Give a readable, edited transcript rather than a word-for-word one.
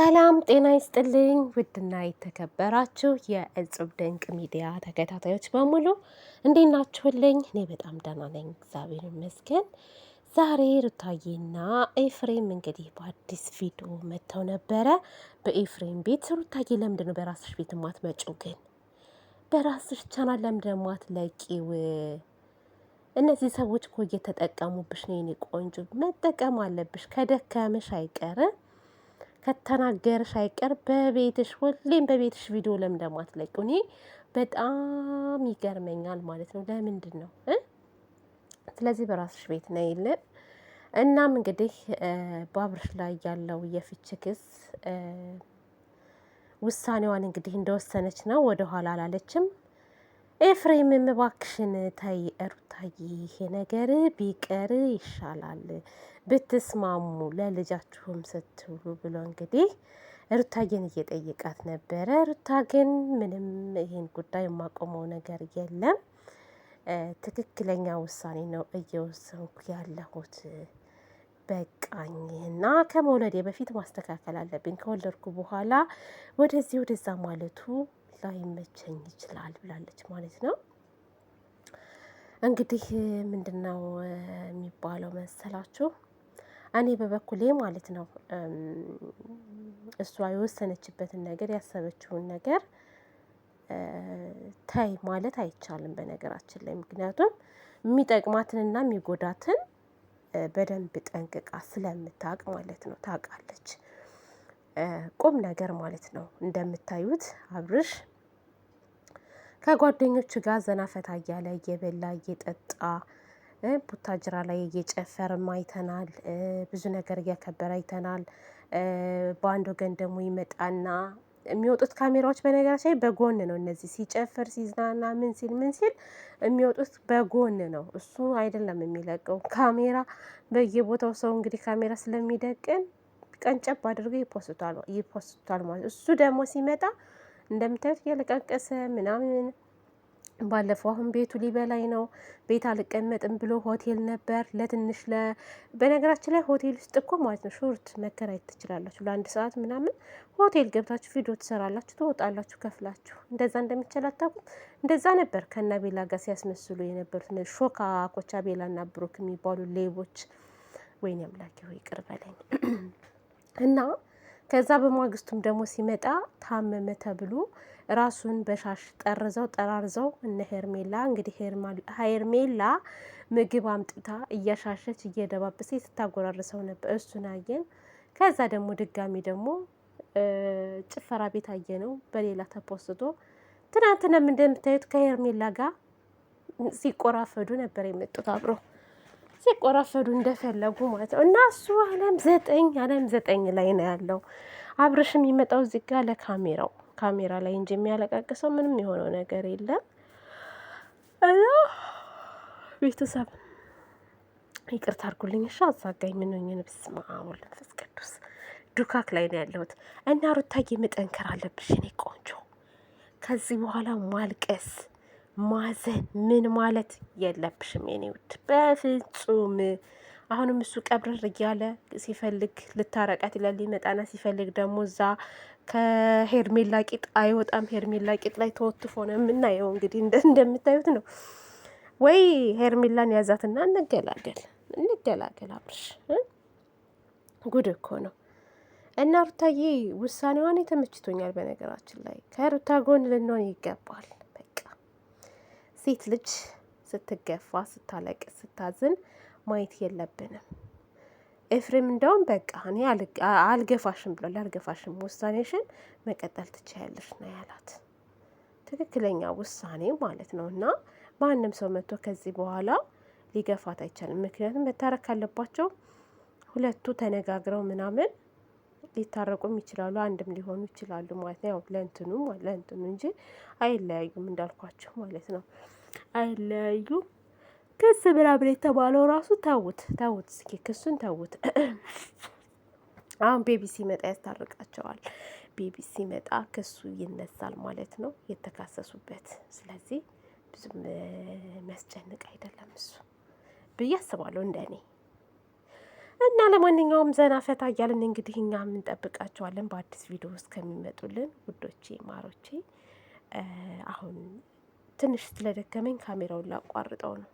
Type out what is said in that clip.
ሰላም ጤና ይስጥልኝ ውድና የተከበራችሁ የእጽብ ድንቅ ሚዲያ ተከታታዮች በሙሉ እንዴት ናችሁልኝ? እኔ በጣም ደህና ነኝ፣ እግዚአብሔር ይመስገን። ዛሬ ሩታዬና ኤፍሬም እንግዲህ በአዲስ ቪዲዮ መጥተው ነበረ። በኤፍሬም ቤት ሩታዬ ለምንድን ነው በራስሽ ቤት የማትመጪው? ግን በራስሽ ቻናል ለምንድን ነው የማትለቂው? እነዚህ ሰዎች እኮ እየተጠቀሙብሽ ነው የኔ ቆንጆ፣ መጠቀም አለብሽ። ከደከመሽ አይቀርም ከተናገርሽ አይቀር በቤትሽ ሁሌም በቤትሽ ቪዲዮ ለምን እንደማትለቂው እኔ በጣም ይገርመኛል ማለት ነው። ለምንድን ነው? ስለዚህ በራስሽ ቤት ነው የለን። እናም እንግዲህ በአብርሽ ላይ ያለው የፍች ክስ ውሳኔዋን እንግዲህ እንደወሰነች ነው፣ ወደኋላ አላለችም። ኤፍሬምም እባክሽን ተይ ሩታዬ፣ ይሄ ነገር ቢቀር ይሻላል ብትስማሙ ለልጃችሁም ስትሉ ብሎ እንግዲህ ሩታዬን እየጠየቃት ነበረ። ሩታ ግን ምንም ይሄን ጉዳይ የማቆመው ነገር የለም፣ ትክክለኛ ውሳኔ ነው እየወሰንኩ ያለሁት፣ በቃኝ እና ከመውለዴ በፊት ማስተካከል አለብኝ፣ ከወለድኩ በኋላ ወደዚህ ወደዛ ማለቱ ላይመቸኝ ይችላል ብላለች ማለት ነው። እንግዲህ ምንድነው የሚባለው መሰላችሁ? እኔ በበኩሌ ማለት ነው እሷ የወሰነችበትን ነገር ያሰበችውን ነገር ታይ ማለት አይቻልም በነገራችን ላይ። ምክንያቱም የሚጠቅማትንና የሚጎዳትን በደንብ ጠንቅቃ ስለምታውቅ ማለት ነው፣ ታውቃለች ቁም ነገር ማለት ነው። እንደምታዩት አብርሽ ከጓደኞቹ ጋር ዘና ፈታ እያለ እየበላ እየጠጣ ቡታጅራ ላይ እየጨፈርም አይተናል። ብዙ ነገር እያከበረ አይተናል። በአንድ ወገን ደግሞ ይመጣና የሚወጡት ካሜራዎች በነገራችን ላይ በጎን ነው። እነዚህ ሲጨፍር ሲዝናና ምን ሲል የሚወጡት በጎን ነው። እሱ አይደለም የሚለቀው ካሜራ በየቦታው። ሰው እንግዲህ ካሜራ ስለሚደቅን ቀንጨብ አድርገው ይፖስቱታል ማለት። እሱ ደግሞ ሲመጣ እንደምታዩት እያለቃቀሰ ምናምን። ባለፈው አሁን ቤቱ ሊበላይ ነው፣ ቤት አልቀመጥም ብሎ ሆቴል ነበር ለትንሽ በነገራችን ላይ ሆቴል ውስጥ እኮ ማለት ነው ሾርት መከራየት ትችላላችሁ። ለአንድ ሰዓት ምናምን ሆቴል ገብታችሁ ቪዲዮ ትሰራላችሁ፣ ትወጣላችሁ ከፍላችሁ። እንደዛ እንደሚቻል አታውቁም? እንደዛ ነበር ከነ ቤላ ጋር ሲያስመስሉ የነበሩት ሾካ ኮቻ ቤላና ብሩክ የሚባሉ ሌቦች። ወይኔ አምላኬ ሆይ ይቅር በለኝ። እና ከዛ በማግስቱም ደግሞ ሲመጣ ታመመ ተብሎ ራሱን በሻሽ ጠራርዘው እነ ሄርሜላ እንግዲህ ሄርሜላ ምግብ አምጥታ እያሻሸች እየደባበሰ ስታጎራርሰው ነበር። እሱን አየን። ከዛ ደግሞ ድጋሚ ደግሞ ጭፈራ ቤት አየ ነው በሌላ ተፖስቶ። ትናንትናም እንደምታዩት ከሄርሜላ ጋር ሲቆራፈዱ ነበር የመጡት፣ አብሮ ሲቆራፈዱ እንደፈለጉ ማለት ነው። እና እሱ አለም ዘጠኝ ላይ ነው ያለው። አብርሽ የሚመጣው እዚህ ጋር ካሜራ ላይ እንጂ የሚያለቃቅሰው ምንም የሆነው ነገር የለም። እና ቤተሰብ ይቅርታ አድርጉልኝ እሺ፣ አዛጋኝ ምን ሆኜ ነው? በስመ አብ ወወልድ ወመንፈስ ቅዱስ ዱካክ ላይ ነው ያለሁት። እና ሩታዬ መጠንከር አለብሽ እኔ ቆንጆ። ከዚህ በኋላ ማልቀስ ማዘን ምን ማለት የለብሽም የኔ ውድ በፍጹም። አሁንም እሱ ቀብረር እያለ ሲፈልግ ልታረቃት ይላል ሊመጣና ሲፈልግ ደግሞ እዛ ከሄርሜላ ቂጥ አይወጣም። ሄርሜላ ቂጥ ላይ ተወትፎ ነው የምናየው። እንግዲህ እንደምታዩት ነው። ወይ ሄርሜላን ያዛትና እንገላገል አብርሽ። ጉድ እኮ ነው። እና ሩታዬ ውሳኔዋን ተመችቶኛል። በነገራችን ላይ ከሩታ ጎን ልንሆን ይገባል። በቃ ሴት ልጅ ስትገፋ፣ ስታለቅስ፣ ስታዝን ማየት የለብንም። ኤፍሬም እንደውም በቃ እኔ አልገፋሽም ብሏል። አልገፋሽም፣ ውሳኔሽን መቀጠል ትችያለሽ ነው ያላት። ትክክለኛ ውሳኔ ማለት ነው። እና ማንም ሰው መጥቶ ከዚህ በኋላ ሊገፋት አይቻልም። ምክንያቱም መታረቅ ካለባቸው ሁለቱ ተነጋግረው ምናምን ሊታረቁም ይችላሉ፣ አንድም ሊሆኑ ይችላሉ ማለት ነው። ያው ለእንትኑ እንጂ አይለያዩም እንዳልኳቸው ማለት ነው። አይለያዩም። ክስ ምናምን የተባለው ራሱ ተውት እስኪ ክሱን ተውት። አሁን ቤቢ ሲመጣ ያስታርቃቸዋል። ቤቢ ሲመጣ ክሱ ይነሳል ማለት ነው፣ የተካሰሱበት። ስለዚህ ብዙም የሚያስጨንቅ አይደለም እሱ ብዬ አስባለሁ እንደኔ። እና ለማንኛውም ዘና ፈታ እያልን እንግዲህ እኛም እንጠብቃቸዋለን በአዲስ ቪዲዮ ውስጥ ከሚመጡልን ውዶቼ ማሮቼ። አሁን ትንሽ ስለደከመኝ ካሜራውን ላቋርጠው ነው።